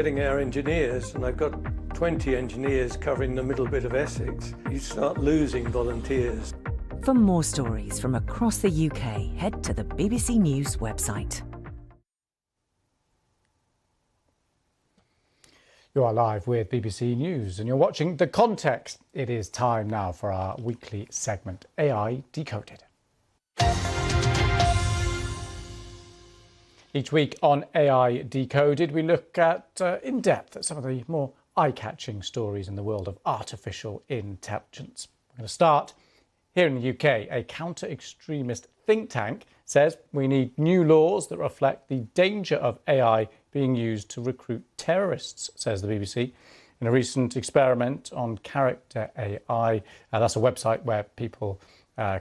Getting our engineers, and I've got 20 engineers covering the middle bit of Essex, you start losing volunteers. For more stories from across the UK, head to the BBC News website. You are live with BBC News and you're watching The Context. It is time now for our weekly segment, AI Decoded. Each week on AI Decoded, we look at, in depth, at some of the more eye-catching stories in the world of artificial intelligence. We're going to start here in the UK. A counter-extremist think tank says we need new laws that reflect the danger of AI being used to recruit terrorists, says the BBC. In a recent experiment on Character AI, that's a website where people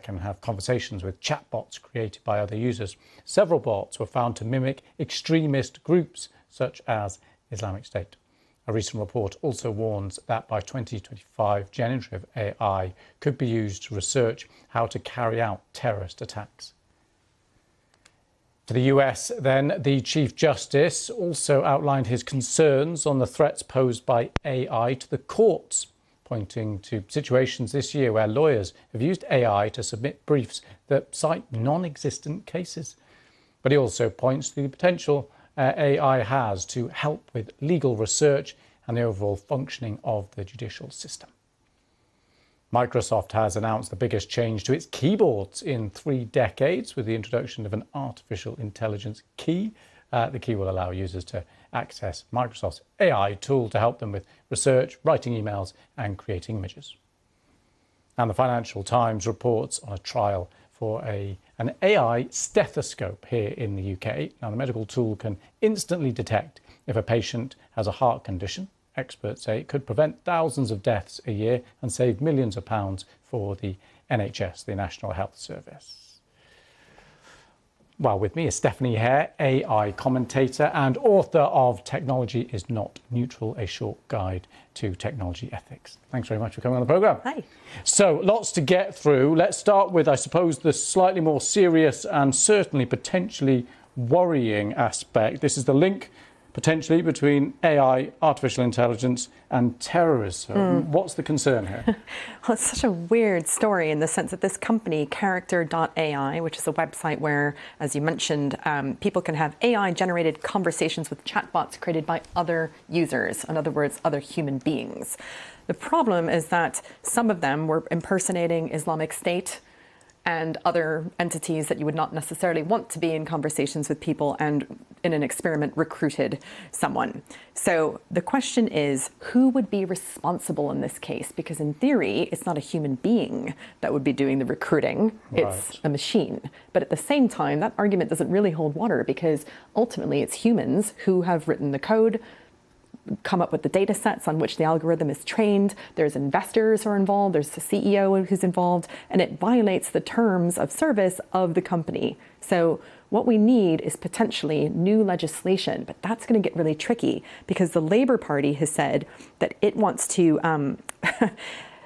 can have conversations with chatbots created by other users. Several bots were found to mimic extremist groups such as Islamic State. A recent report also warns that by 2025, generative AI could be used to research how to carry out terrorist attacks. To the US, then, the Chief Justice also outlined his concerns on the threats posed by AI to the courts, pointing to situations this year where lawyers have used AI to submit briefs that cite non-existent cases. But he also points to the potential AI has to help with legal research and the overall functioning of the judicial system. Microsoft has announced the biggest change to its keyboards in 3 decades with the introduction of an artificial intelligence key. The key will allow users to access Microsoft's AI tool to help them with research, writing emails and creating images. And the Financial Times reports on a trial for an AI stethoscope here in the UK. Now, the medical tool can instantly detect if a patient has a heart condition. Experts say it could prevent thousands of deaths a year and save millions of pounds for the NHS, the National Health Service. Well, with me is Stephanie Hare, AI commentator and author of Technology is Not Neutral, a short guide to technology ethics. Thanks very much for coming on the programme. Hi. So, lots to get through. Let's start with, I suppose, the slightly more serious and certainly potentially worrying aspect. This is the link potentially between AI, artificial intelligence and terrorism. What's the concern here? Well, it's such a weird story in the sense that this company, Character.ai, which is a website where, as you mentioned, people can have AI-generated conversations with chatbots created by other users, in other words, other human beings. The problem is that some of them were impersonating Islamic State and other entities that you would not necessarily want to be in conversations with people, and in an experiment recruited someone. So the question is, who would be responsible in this case? Because in theory, it's not a human being that would be doing the recruiting, it's a machine. But at the same time, that argument doesn't really hold water because ultimately it's humans who have written the code, come up with the data sets on which the algorithm is trained. There's investors who are involved, there's the CEO who's involved, and it violates the terms of service of the company. So what we need is potentially new legislation, but that's going to get really tricky because the Labour Party has said that it wants to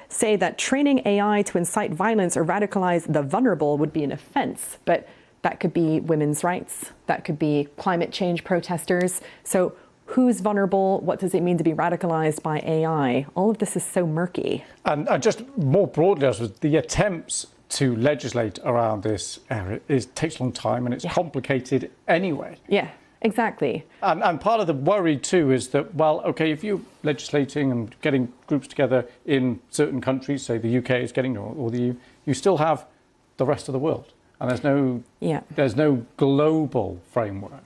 say that training AI to incite violence or radicalize the vulnerable would be an offense, but that could be women's rights, that could be climate change protesters. So who's vulnerable? What does it mean to be radicalized by AI? All of this is so murky. And just more broadly, the attempts to legislate around this area takes a long time and it's complicated anyway. Yeah, exactly. And part of the worry too is that, well, okay, if you're legislating and getting groups together in certain countries, say the UK is getting, or the EU, you still have the rest of the world. And there's no global framework.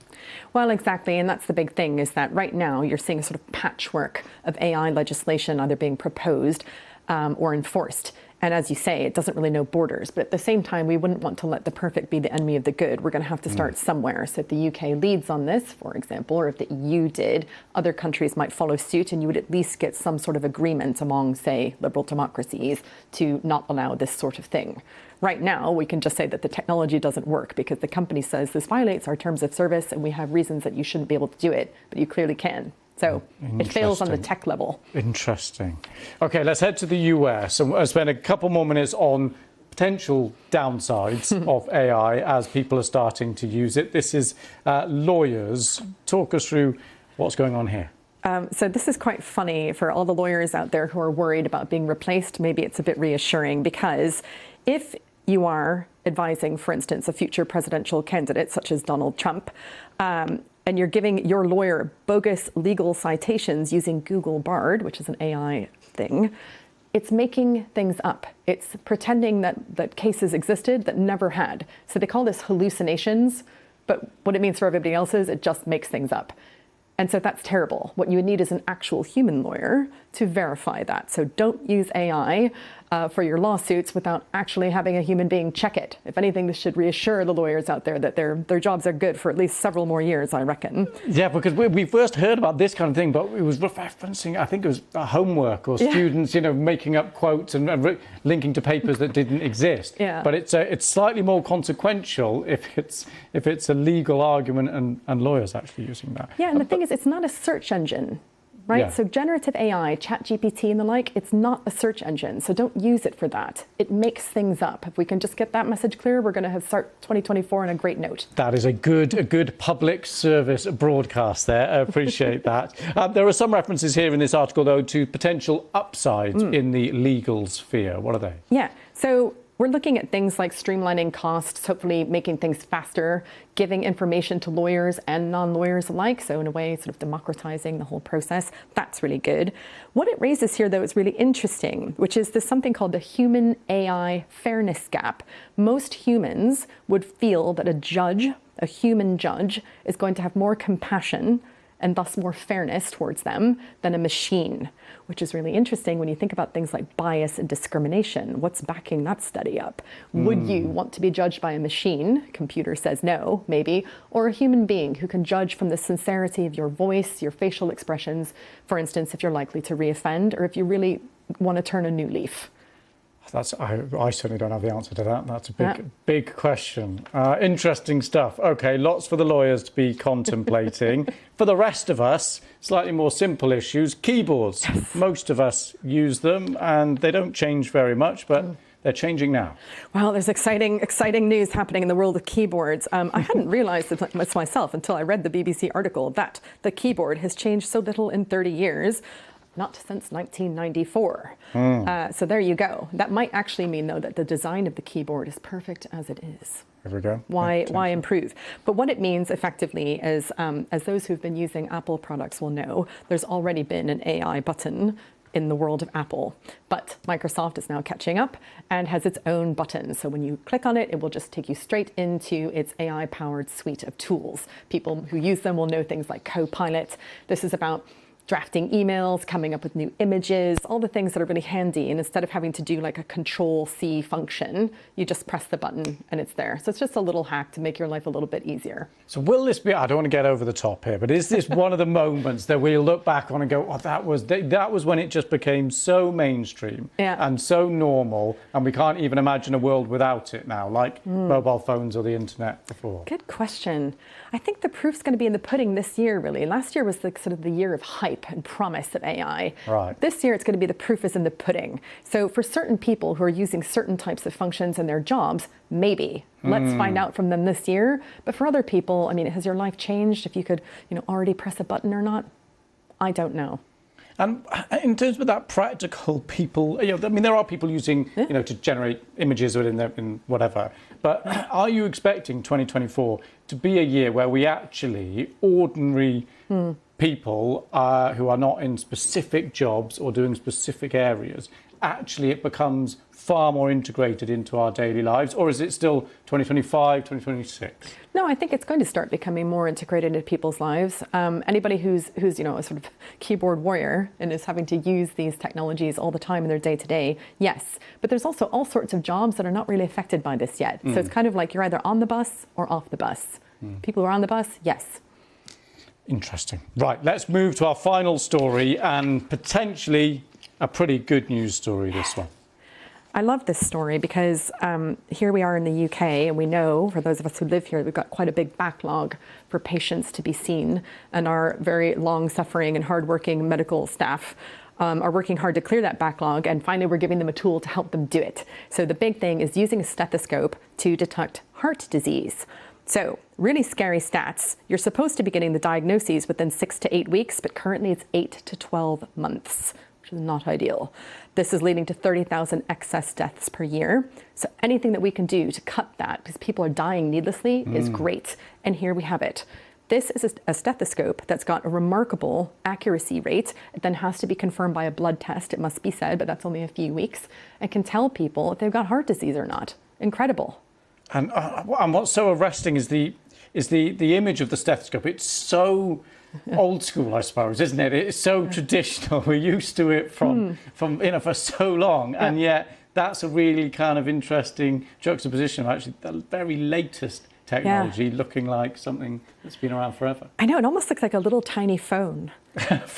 Well, exactly. And that's the big thing, is that right now you're seeing a sort of patchwork of AI legislation either being proposed or enforced. And as you say, it doesn't really know borders. But at the same time, we wouldn't want to let the perfect be the enemy of the good. We're going to have to start somewhere. So if the UK leads on this, for example, or if the EU did, other countries might follow suit, and you would at least get some sort of agreement among, say, liberal democracies to not allow this sort of thing. Right now, we can just say that the technology doesn't work because the company says this violates our terms of service and we have reasons that you shouldn't be able to do it, but you clearly can. So it fails on the tech level. Interesting. OK, let's head to the US and we'll spend a couple more minutes on potential downsides of AI as people are starting to use it. This is lawyers. Talk us through what's going on here. So this is quite funny for all the lawyers out there who are worried about being replaced. Maybe it's a bit reassuring, because if you are advising, for instance, a future presidential candidate such as Donald Trump, and you're giving your lawyer bogus legal citations using Google Bard, which is an AI thing, it's making things up. It's pretending that cases existed that never had. So they call this hallucinations, but what it means for everybody else is it just makes things up. And so that's terrible. What you would need is an actual human lawyer to verify that. So don't use AI for your lawsuits without actually having a human being check it. If anything, this should reassure the lawyers out there that their jobs are good for at least several more years, I reckon. Yeah, because we first heard about this kind of thing, but it was referencing, I think it was homework or students, making up quotes and linking to papers that didn't exist. Yeah. But it's slightly more consequential if it's a legal argument and lawyers actually using that. Yeah, and the thing is, it's not a search engine. Right? Yeah. So generative AI, ChatGPT and the like, it's not a search engine. So don't use it for that. It makes things up. If we can just get that message clear, we're going to start 2024 on a great note. That is a good public service broadcast there. I appreciate that. There are some references here in this article, though, to potential upsides in the legal sphere. What are they? Yeah. So we're looking at things like streamlining costs, hopefully making things faster, giving information to lawyers and non-lawyers alike. So in a way, sort of democratizing the whole process. That's really good. What it raises here, though, is really interesting, which is this something called the human-AI fairness gap. Most humans would feel that a human judge, is going to have more compassion and thus more fairness towards them than a machine, which is really interesting when you think about things like bias and discrimination. What's backing that study up? Would you want to be judged by a machine? Computer says no, maybe, or a human being who can judge from the sincerity of your voice, your facial expressions, for instance, if you're likely to reoffend or if you really want to turn a new leaf. I certainly don't have the answer to that. That's a big question. Interesting stuff. OK, lots for the lawyers to be contemplating. For the rest of us, slightly more simple issues. Keyboards. Yes. Most of us use them and they don't change very much, but they're changing now. Well, there's exciting news happening in the world of keyboards. I hadn't realised it myself until I read the BBC article that the keyboard has changed so little in 30 years. Not since 1994. So there you go. That might actually mean, though, that the design of the keyboard is perfect as it is. There we go. Why improve? But what it means effectively is, as those who've been using Apple products will know, there's already been an AI button in the world of Apple. But Microsoft is now catching up and has its own button. So when you click on it, it will just take you straight into its AI-powered suite of tools. People who use them will know things like Copilot. This is about drafting emails, coming up with new images, all the things that are really handy. And instead of having to do like a Control-C function, you just press the button and it's there. So it's just a little hack to make your life a little bit easier. So will this be, I don't want to get over the top here, but is this one of the moments that we'll look back on and go, oh, that was when it just became so mainstream and so normal, and we can't even imagine a world without it now, like mobile phones or the internet before? Good question. I think the proof's going to be in the pudding this year, really. Last year was sort of the year of hype and promise of AI. Right. This year, it's going to be the proof is in the pudding. So for certain people who are using certain types of functions in their jobs, maybe. Let's find out from them this year. But for other people, I mean, has your life changed if you could, already press a button or not? I don't know. And in terms of that practical people, there are people using, to generate images in whatever. But are you expecting 2024 to be a year where we actually, ordinary people who are not in specific jobs or doing specific areas, actually it becomes far more integrated into our daily lives? Or is it still 2025, 2026? No, I think it's going to start becoming more integrated into people's lives. Anybody who's a sort of keyboard warrior and is having to use these technologies all the time in their day-to-day, yes. But there's also all sorts of jobs that are not really affected by this yet. So it's kind of like you're either on the bus or off the bus. People who are on the bus, yes. Interesting. Right, let's move to our final story, and potentially a pretty good news story, this one. I love this story because here we are in the UK, and we know, for those of us who live here, we've got quite a big backlog for patients to be seen, and our very long-suffering and hard-working medical staff are working hard to clear that backlog, and finally we're giving them a tool to help them do it. So the big thing is using a stethoscope to detect heart disease. So, really scary stats. You're supposed to be getting the diagnoses within 6 to 8 weeks, but currently it's 8 to 12 months, which is not ideal. This is leading to 30,000 excess deaths per year. So anything that we can do to cut that, because people are dying needlessly, is great. And here we have it. This is a stethoscope that's got a remarkable accuracy rate. It then has to be confirmed by a blood test, it must be said, but that's only a few weeks. It can tell people if they've got heart disease or not. Incredible. And what's so arresting is the image of the stethoscope. It's so old school, I suppose, isn't it? It's so traditional. We're used to it from for so long, and yet that's a really kind of interesting juxtaposition of actually the very latest technology looking like something that's been around forever. I know, it almost looks like a little tiny phone,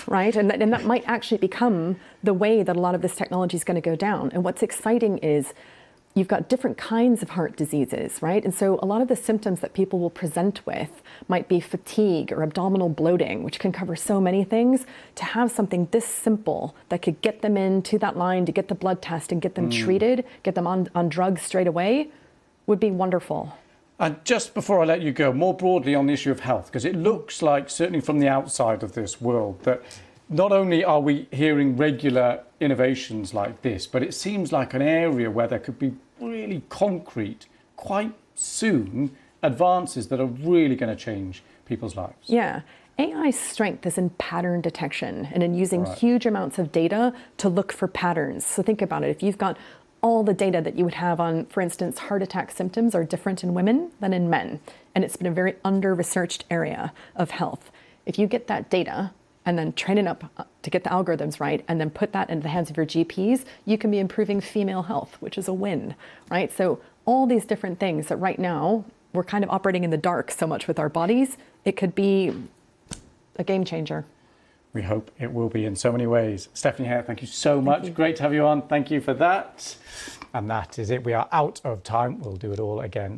right? And that might actually become the way that a lot of this technology is going to go down. And what's exciting is you've got different kinds of heart diseases, right? And so a lot of the symptoms that people will present with might be fatigue or abdominal bloating, which can cover so many things. To have something this simple that could get them into that line to get the blood test and get them treated, get them on drugs straight away, would be wonderful. And just before I let you go, more broadly on the issue of health, because it looks like, certainly from the outside of this world, that not only are we hearing regular innovations like this, but it seems like an area where there could be really concrete, quite soon, advances that are really going to change people's lives. Yeah. AI's strength is in pattern detection and in using huge amounts of data to look for patterns. So think about it. If you've got all the data that you would have on, for instance, heart attack symptoms are different in women than in men. And it's been a very under-researched area of health. If you get that data and then train it up to get the algorithms right, and then put that into the hands of your GPs, you can be improving female health, which is a win, right? So all these different things that right now we're kind of operating in the dark so much with our bodies, it could be a game changer. We hope it will be in so many ways. Stephanie Hare, thank you so much. Great to have you on. Thank you for that. And that is it. We are out of time. We'll do it all again